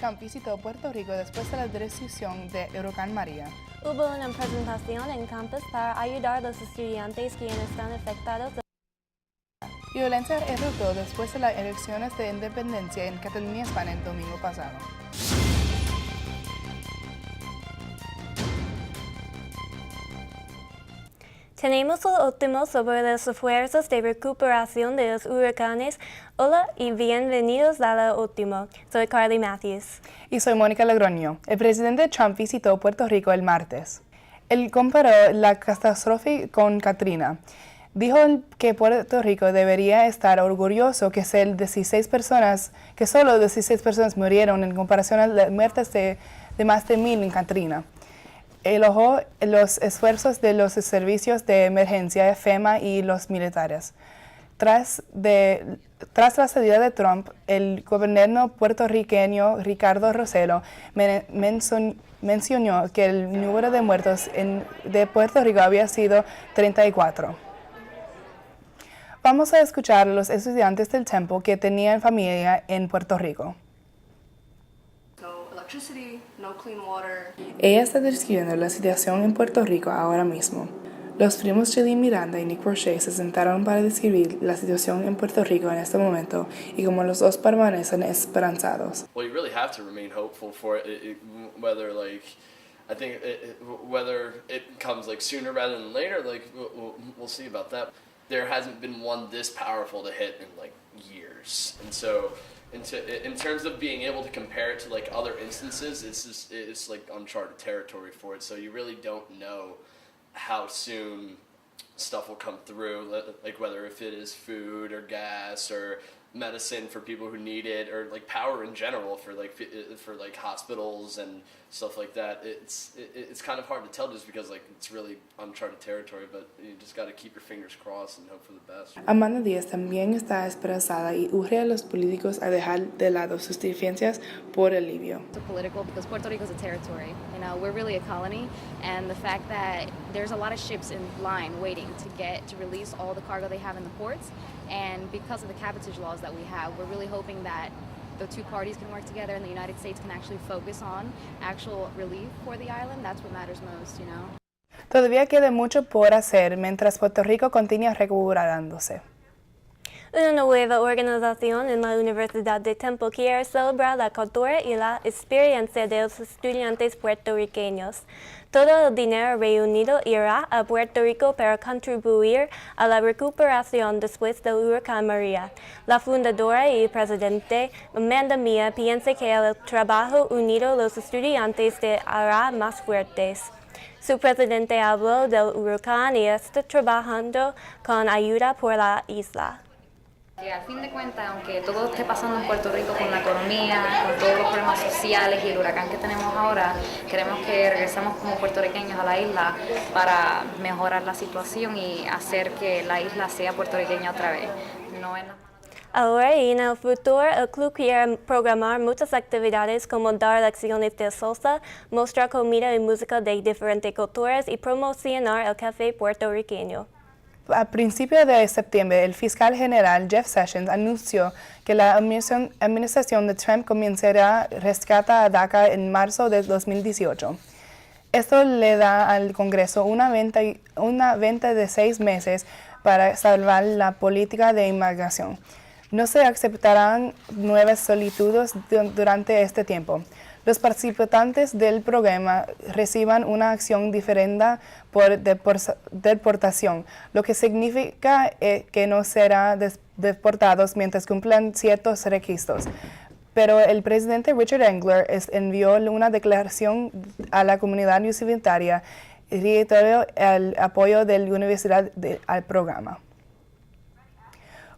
Trump visitó Puerto Rico después de la destrucción del huracán María. Hubo una presentación en campus para ayudar a los estudiantes quienes están afectados. Violencia eruptó después de las elecciones de independencia en Cataluña, España, el domingo pasado. Tenemos el último sobre los esfuerzos de recuperación de los huracanes. Hola y bienvenidos a Último. Soy Carly Matthews. Y soy Mónica Logroño. El presidente Trump visitó Puerto Rico el martes. Él comparó la catástrofe con Katrina. Dijo que Puerto Rico debería estar orgulloso que solo 16 personas murieron en comparación a las muertes de más de 1,000 en Katrina. Elogió los esfuerzos de los servicios de emergencia, FEMA y los militares. Tras la salida de Trump, el gobernador puertorriqueño Ricardo Rosselló mencionó que el número de muertos de Puerto Rico había sido 34. Vamos a escuchar a los estudiantes del Temple que tenían familia en Puerto Rico. Ella está describiendo la situación en Puerto Rico ahora mismo. Los primos Julie Miranda y Nick Roche se sentaron para describir la situación en Puerto Rico en este momento y cómo los dos permanecen esperanzados. Well, you really have to remain hopeful for it, whether it comes like sooner rather than later. Like we'll see about that. There hasn't been one this powerful to hit in like years, and so. In terms of being able to compare it to like other instances, it's like uncharted territory for it. So you really don't know how soon stuff will come through, like whether if it is food or gas or medicine for people who need it, or like power in general for like hospitals and stuff like that. It's kind of hard to tell just because like it's really uncharted territory, but you just got to keep your fingers crossed and hope for the best. Amanda Díaz también está esperanzada y urge a los políticos a dejar de lado sus diferencias por alivio. It's political because Puerto Rico is a territory. You know, we're really a colony, and the fact that there's a lot of ships in line waiting to release all the cargo they have in the ports, and because of the cabotage laws that we have, we're really hoping that the two parties can work together and the United States can actually focus on actual relief for the island. That's what matters most, you know. Todavía queda mucho por hacer mientras Puerto Rico continúa recuperándose. Una nueva organización en la Universidad de Temple quiere celebrar la cultura y la experiencia de los estudiantes puertorriqueños. Todo el dinero reunido irá a Puerto Rico para contribuir a la recuperación después del huracán María. La fundadora y presidente Amanda Mia piensa que el trabajo unido de los estudiantes te hará más fuertes. Su presidente habló del huracán y está trabajando con ayuda por la isla. Que al fin de cuentas, aunque todo esté pasando en Puerto Rico con la economía, con todos los problemas sociales y el huracán que tenemos ahora, queremos que regresemos como puertorriqueños a la isla para mejorar la situación y hacer que la isla sea puertorriqueña otra vez. Ahora y en el futuro, el club quiere programar muchas actividades como dar lecciones de salsa, mostrar comida y música de diferentes culturas y promocionar el café puertorriqueño. A principios de septiembre, el fiscal general Jeff Sessions anunció que la administración de Trump comenzará rescata a DACA en marzo de 2018. Esto le da al Congreso una venta de 6 meses para salvar la política de inmigración. No se aceptarán nuevas solicitudes durante este tiempo. Los participantes del programa reciban una acción diferida por deportación, lo que significa que no serán deportados mientras cumplan ciertos requisitos. Pero el presidente Richard Engler envió una declaración a la comunidad universitaria y reiteró el apoyo de la universidad al programa.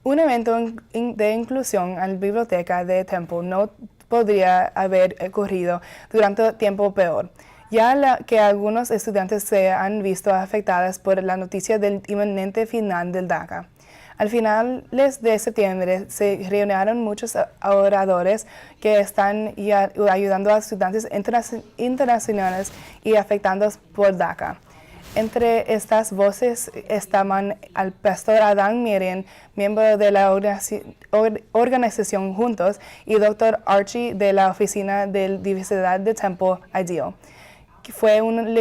Un evento de inclusión en la biblioteca de Temple no podría haber ocurrido durante tiempo peor, ya que algunos estudiantes se han visto afectados por la noticia del inminente final del DACA. Al finales de septiembre se reunieron muchos oradores que están ayudando a estudiantes internacionales y afectados por DACA. Entre estas voces estaban el pastor Adán Miren, miembro de la organización Juntos, y Dr. Archie de la Oficina de Diversidad de Temple Ideal. Fue un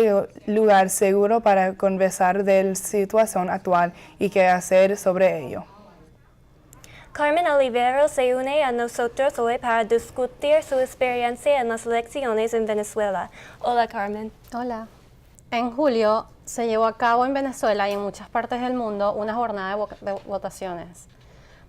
lugar seguro para conversar de la situación actual y qué hacer sobre ello. Carmen Olivero se une a nosotros hoy para discutir su experiencia en las elecciones en Venezuela. Hola, Carmen. Hola. En julio se llevó a cabo en Venezuela y en muchas partes del mundo una jornada de votaciones.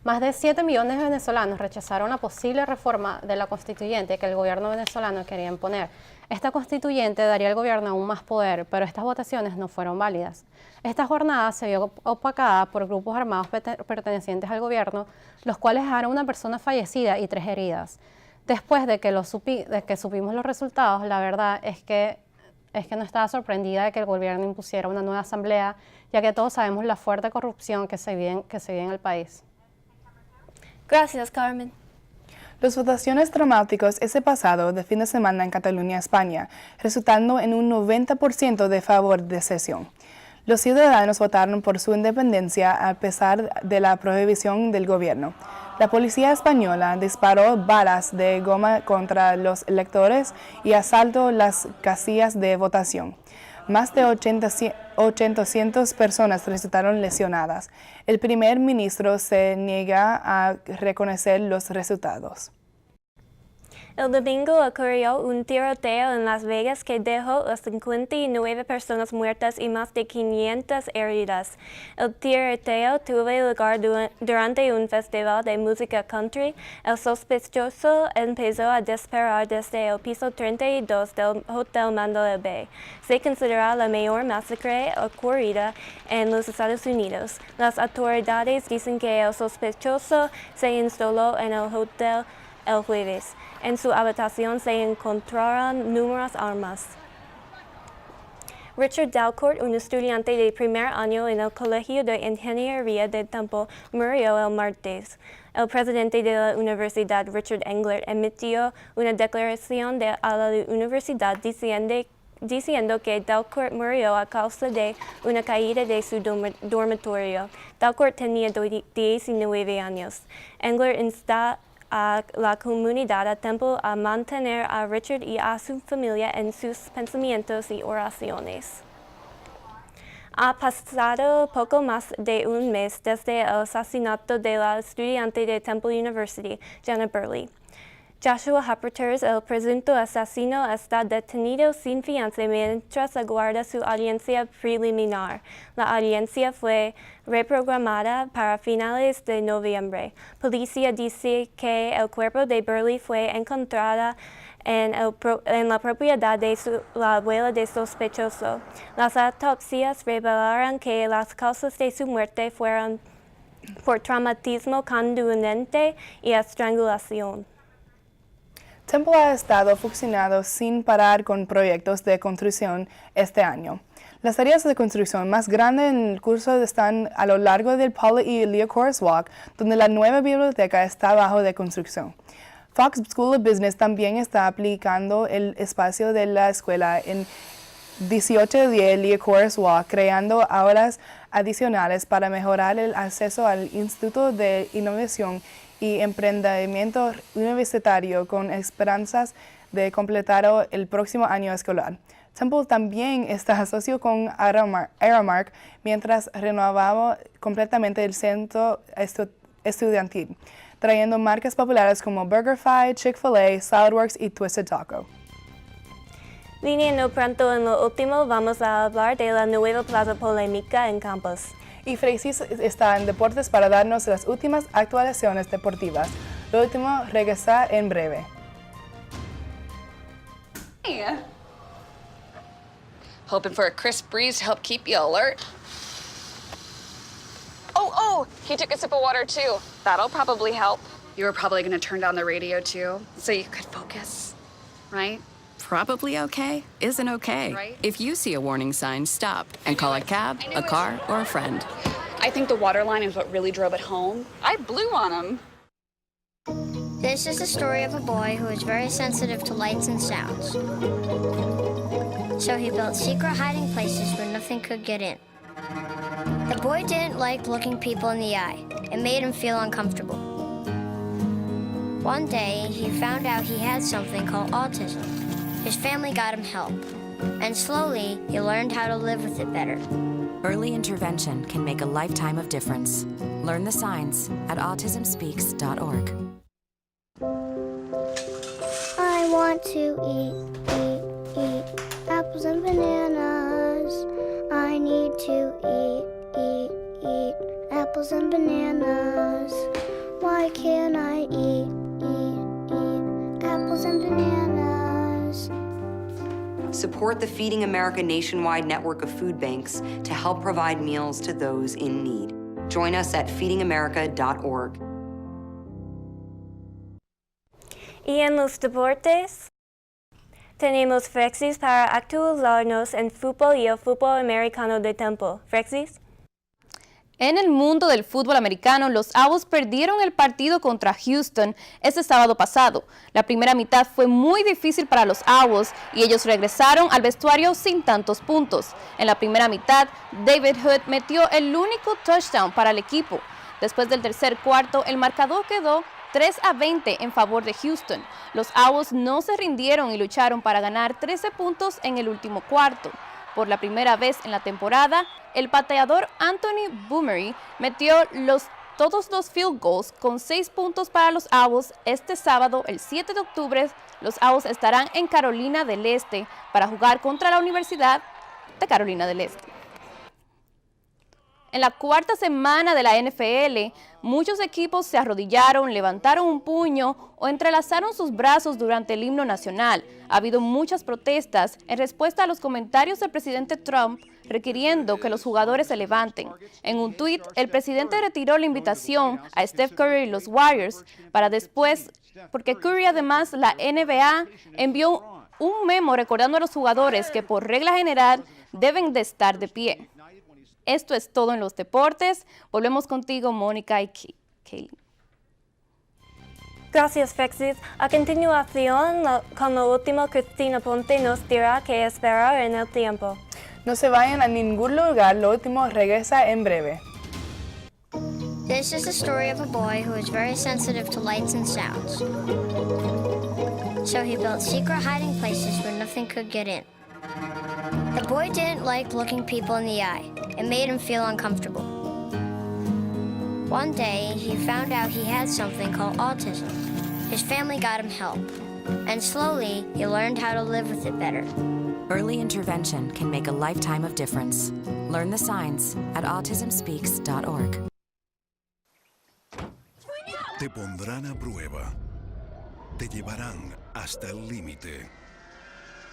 Más de 7 millones de venezolanos rechazaron la posible reforma de la constituyente que el gobierno venezolano quería imponer. Esta constituyente daría al gobierno aún más poder, pero estas votaciones no fueron válidas. Esta jornada se vio opacada por grupos armados pertenecientes al gobierno, los cuales dejaron una persona fallecida y 3 heridas. Después de que supimos los resultados, la verdad es que no estaba sorprendida de que el gobierno impusiera una nueva asamblea, ya que todos sabemos la fuerte corrupción que se vive en el país. Gracias, Carmen. Las votaciones dramáticas ese pasado de fin de semana en Cataluña, España, resultando en un 90% de favor de secesión. Los ciudadanos votaron por su independencia a pesar de la prohibición del gobierno. La policía española disparó balas de goma contra los electores y asaltó las casillas de votación. Más de 800 personas resultaron lesionadas. El primer ministro se niega a reconocer los resultados. El domingo ocurrió un tiroteo en Las Vegas que dejó a 59 personas muertas y más de 500 heridas. El tiroteo tuvo lugar durante un festival de música country. El sospechoso empezó a disparar desde el piso 32 del Hotel Mandalay Bay. Se considera la mayor masacre ocurrida en los Estados Unidos. Las autoridades dicen que el sospechoso se instaló en el hotel el jueves. En su habitación se encontraron numerosas armas. Richard Dalcourt, un estudiante de primer año en el Colegio de Ingeniería de Temple, murió el martes. El presidente de la universidad, Richard Englert, emitió una declaración a la universidad diciendo que Dalcourt murió a causa de una caída de su dormitorio. Dalcourt tenía 19 años. Englert insta a la comunidad a Temple a mantener a Richard y a su familia en sus pensamientos y oraciones. Ha pasado poco más de un mes desde el asesinato de la estudiante de Temple University, Jenna Burley. Joshua Happerters, el presunto asesino, está detenido sin fianza mientras aguarda su audiencia preliminar. La audiencia fue reprogramada para finales de noviembre. Policía dice que el cuerpo de Burley fue encontrado en la propiedad de la abuela del sospechoso. Las autopsias revelaron que las causas de su muerte fueron por traumatismo conducente y estrangulación. Temple ha estado funcionando sin parar con proyectos de construcción este año. Las áreas de construcción más grandes en el curso están a lo largo del Paula y Leo Corrs Walk, donde la nueva biblioteca está bajo de construcción. Fox School of Business también está aplicando el espacio de la escuela en 1810 Leo Corrs Walk, creando aulas adicionales para mejorar el acceso al Instituto de Innovación y Emprendimiento Universitario con esperanzas de completarlo el próximo año escolar. Temple también está asociado con Aramark mientras renovaba completamente el centro estudiantil, trayendo marcas populares como BurgerFi, Chick-fil-A, Saladworks y Twisted Taco. Viniendo pronto en lo último, vamos a hablar de la nueva plaza polémica en Campos. Y Francis está en Deportes para darnos las últimas actualizaciones deportivas. Lo último regresa en breve. Hey. Hoping for a crisp breeze to help keep you alert. Oh, he took a sip of water too. That'll probably help. You were probably going to turn down the radio too, so you could focus, right? Probably okay isn't okay. Right? If you see a warning sign, stop and call a cab, a car, or a friend. I think the water line is what really drove it home. I blew on him. This is the story of a boy who is very sensitive to lights and sounds. So he built secret hiding places where nothing could get in. The boy didn't like looking people in the eye. It made him feel uncomfortable. One day, he found out he had something called autism. His family got him help, and slowly, he learned how to live with it better. Early intervention can make a lifetime of difference. Learn the signs at autismspeaks.org. I want to eat apples and bananas. I need to eat apples and bananas. Why can't I eat apples and bananas? Support the Feeding America nationwide network of food banks to help provide meals to those in need. Join us at feedingamerica.org. Y en los deportes, tenemos Frexis para actualizarnos en fútbol y el fútbol americano de tiempo. Frexis. En el mundo del fútbol americano, los Owls perdieron el partido contra Houston este sábado pasado. La primera mitad fue muy difícil para los Owls y ellos regresaron al vestuario sin tantos puntos. En la primera mitad, David Hood metió el único touchdown para el equipo. Después del tercer cuarto, el marcador quedó 3-20 en favor de Houston. Los Owls no se rindieron y lucharon para ganar 13 puntos en el último cuarto. Por la primera vez en la temporada, el pateador Anthony Boomery metió todos los field goals con 6 puntos para los Owls. Este sábado, el 7 de octubre, los Owls estarán en Carolina del Este para jugar contra la Universidad de Carolina del Este. En la cuarta semana de la NFL, muchos equipos se arrodillaron, levantaron un puño o entrelazaron sus brazos durante el himno nacional. Ha habido muchas protestas en respuesta a los comentarios del presidente Trump requiriendo que los jugadores se levanten. En un tuit, el presidente retiró la invitación a Steph Curry y los Warriors para después, porque Curry además la NBA envió un memo recordando a los jugadores que por regla general deben de estar de pie. Esto es todo en los deportes. Volvemos contigo, Mónica y Kaylee. Gracias, Frexis. A continuación, con lo último, Kristine Ponte nos dirá qué esperar en el tiempo. No se vayan a ningún lugar, lo último regresa en breve. This is the story of a boy who is very sensitive to lights and sounds. So he built secret hiding places where nothing could get in. The boy didn't like looking people in the eye. It made him feel uncomfortable. One day, he found out he had something called autism. His family got him help, and slowly, he learned how to live with it better. Early intervention can make a lifetime of difference. Learn the signs at autismspeaks.org. Te pondrán a prueba. Te llevarán hasta el límite.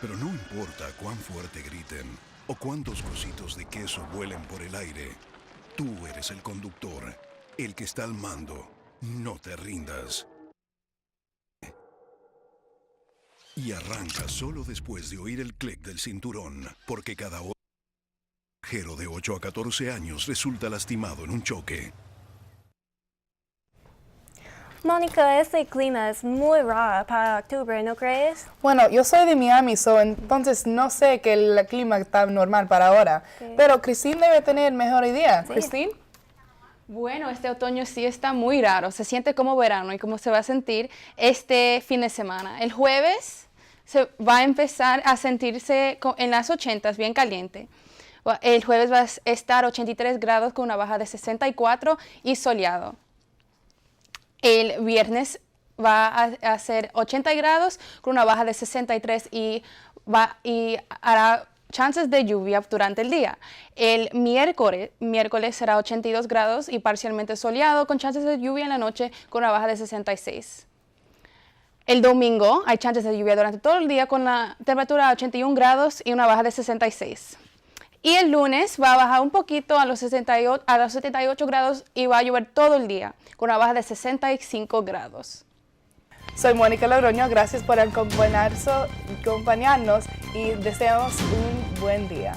Pero no importa cuán fuerte griten o cuántos cositos de queso vuelen por el aire, tú eres el conductor, el que está al mando. No te rindas. Y arranca solo después de oír el clic del cinturón, porque cada pasajero de 8 a 14 años resulta lastimado en un choque. Mónica, este clima es muy raro para octubre, ¿no crees? Bueno, yo soy de Miami, entonces no sé que el clima está normal para ahora. Sí. Pero Kristine debe tener mejor idea. Sí. ¿Kristine? Bueno, este otoño sí está muy raro. Se siente como verano y cómo se va a sentir este fin de semana. El jueves se va a empezar a sentirse en las 80s, bien caliente. El jueves va a estar 83 grados con una baja de 64 y soleado. El viernes va a ser 80 grados con una baja de 63 y hará chances de lluvia durante el día. El miércoles será 82 grados y parcialmente soleado con chances de lluvia en la noche con una baja de 66. El domingo hay chances de lluvia durante todo el día con la temperatura a 81 grados y una baja de 66. Y el lunes va a bajar un poquito a los 78 grados y va a llover todo el día, con una baja de 65 grados. Soy Mónica Logroño, gracias por acompañarnos y deseamos un buen día.